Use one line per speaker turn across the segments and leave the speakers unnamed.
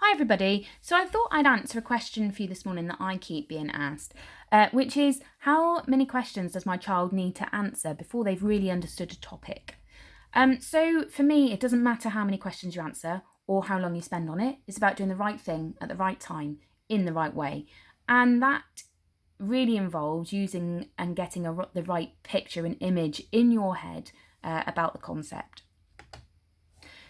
Hi everybody, so I thought I'd answer a question for you this morning that I keep being asked, which is how many questions does my child need to answer before they've really understood a topic? So for me, it doesn't matter how many questions you answer or how long you spend on it. It's about doing the right thing at the right time in the right way. And that really involves using and getting the right picture and image in your head about the concept.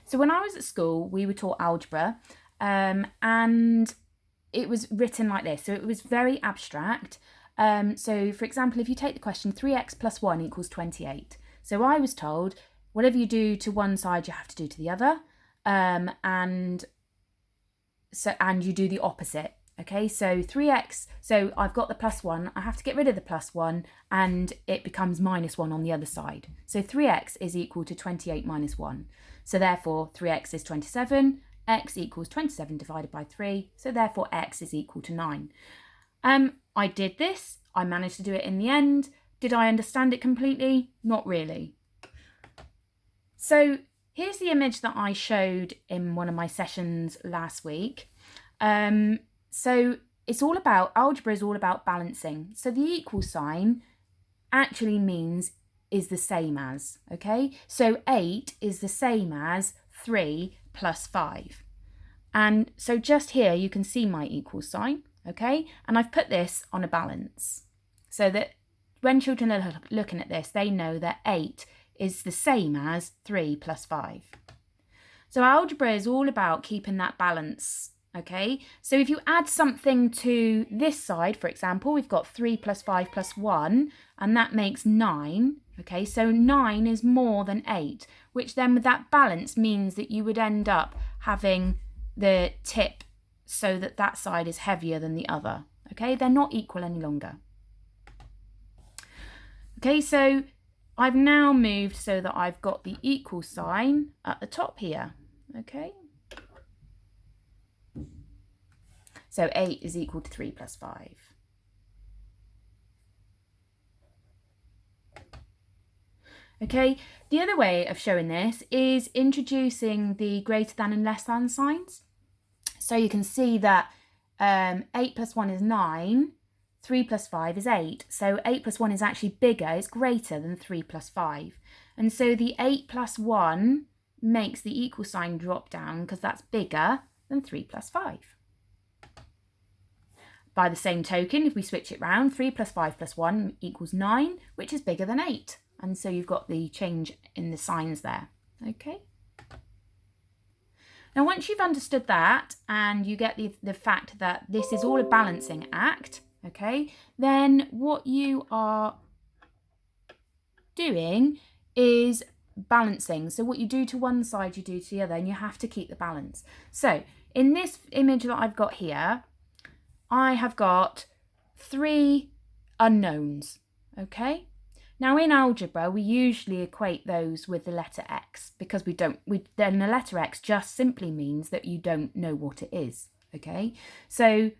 So when I was at school, we were taught algebra. And it was written like this. So it was very abstract. So for example, if you take the question 3x plus 1 equals 28. So I was told whatever you do to one side, you have to do to the other. And you do the opposite. Okay, so 3x, so I've got the plus 1, I have to get rid of the plus 1 and it becomes minus 1 on the other side. So 3x is equal to 28 minus 1. So therefore 3x is 27. X equals 27 divided by 3, so therefore x is equal to 9. I did this, I managed to do it in the end. Did I understand it completely? Not really. So here's the image that I showed in one of my sessions last week. So it's all about, algebra is all about balancing. So the equal sign actually means is the same as, okay? So 8 is the same as 3 plus 5. And so just here you can see my equal sign, okay? And I've put this on a balance so that when children are looking at this, they know that 8 is the same as 3 plus 5. So algebra is all about keeping that balance, okay? So if you add something to this side, for example, we've got 3 plus 5 plus 1, and that makes 9, okay? So 9 is more than 8, which then with that balance means that you would end up having the tip so that that side is heavier than the other, okay? They're not equal any longer. Okay, so I've now moved so that I've got the equal sign at the top here, okay? So 8 is equal to 3 plus 5. Okay, the other way of showing this is introducing the greater than and less than signs. So you can see that 8 plus 1 is 9, 3 plus 5 is 8. So 8 plus 1 is actually bigger, it's greater than 3 plus 5. And so the 8 plus 1 makes the equal sign drop down because that's bigger than 3 plus 5. By the same token, if we switch it round, 3 plus 5 plus 1 equals 9, which is bigger than 8. And so you've got the change in the signs there, okay? Now, once you've understood that and you get the fact that this is all a balancing act, okay, then what you are doing is balancing. So what you do to one side, you do to the other, and you have to keep the balance. So in this image that I've got here, I have got 3 unknowns, okay? Now in algebra, we usually equate those with the letter x because then the letter x just simply means that you don't know what it is, okay? So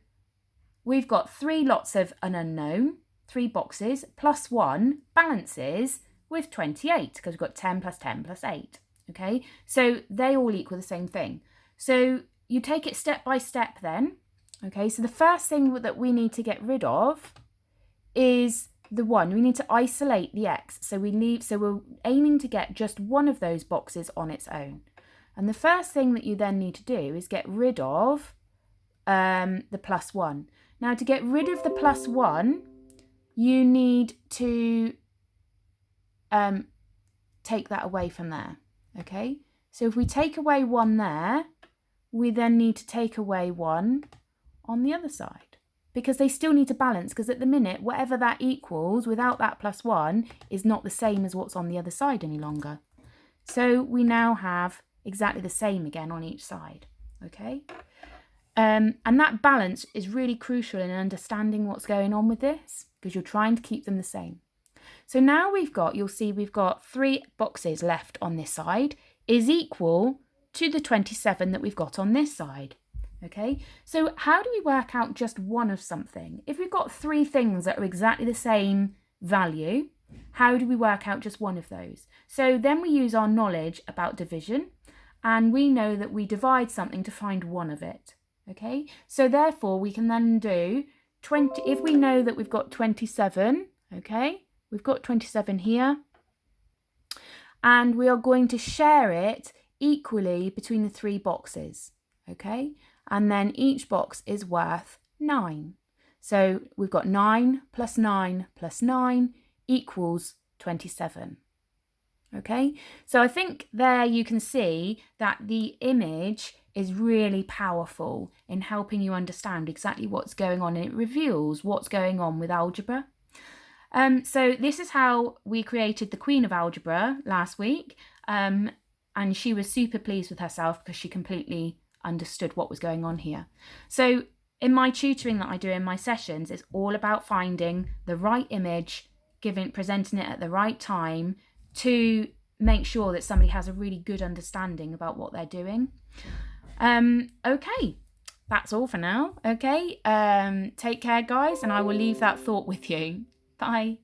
we've got 3 lots of an unknown, 3 boxes, plus 1 balances with 28 because we've got 10 plus 10 plus 8, okay? So they all equal the same thing. So you take it step by step then, okay? So the first thing that we need to get rid of is the 1. We need to isolate the x. So we're aiming to get just one of those boxes on its own. And the first thing that you then need to do is get rid of the plus 1. Now to get rid of the plus 1, you need to take that away from there, okay? So if we take away 1 there, we then need to take away 1 on the other side because they still need to balance, because at the minute, whatever that equals without that plus 1 is not the same as what's on the other side any longer. So we now have exactly the same again on each side, okay? And that balance is really crucial in understanding what's going on with this because you're trying to keep them the same. So now you'll see we've got 3 boxes left on this side is equal to the 27 that we've got on this side. Okay, so how do we work out just one of something? If we've got 3 things that are exactly the same value, how do we work out just one of those? So then we use our knowledge about division, and we know that we divide something to find one of it. Okay, so therefore we can then do 20, if we know that we've got 27, okay, we've got 27 here, and we are going to share it equally between the 3 boxes, okay, and then each box is worth 9. So we've got 9 plus 9 plus 9 equals 27. Okay, so I think there you can see that the image is really powerful in helping you understand exactly what's going on, and it reveals what's going on with algebra. So this is how we created the Queen of Algebra last week, and she was super pleased with herself because she completely understood what was going on here. So in my tutoring that I do in my sessions, it's all about finding the right image, presenting it at the right time to make sure that somebody has a really good understanding about what they're doing. Okay, that's all for now. Okay, take care, guys, and I will leave that thought with you. Bye.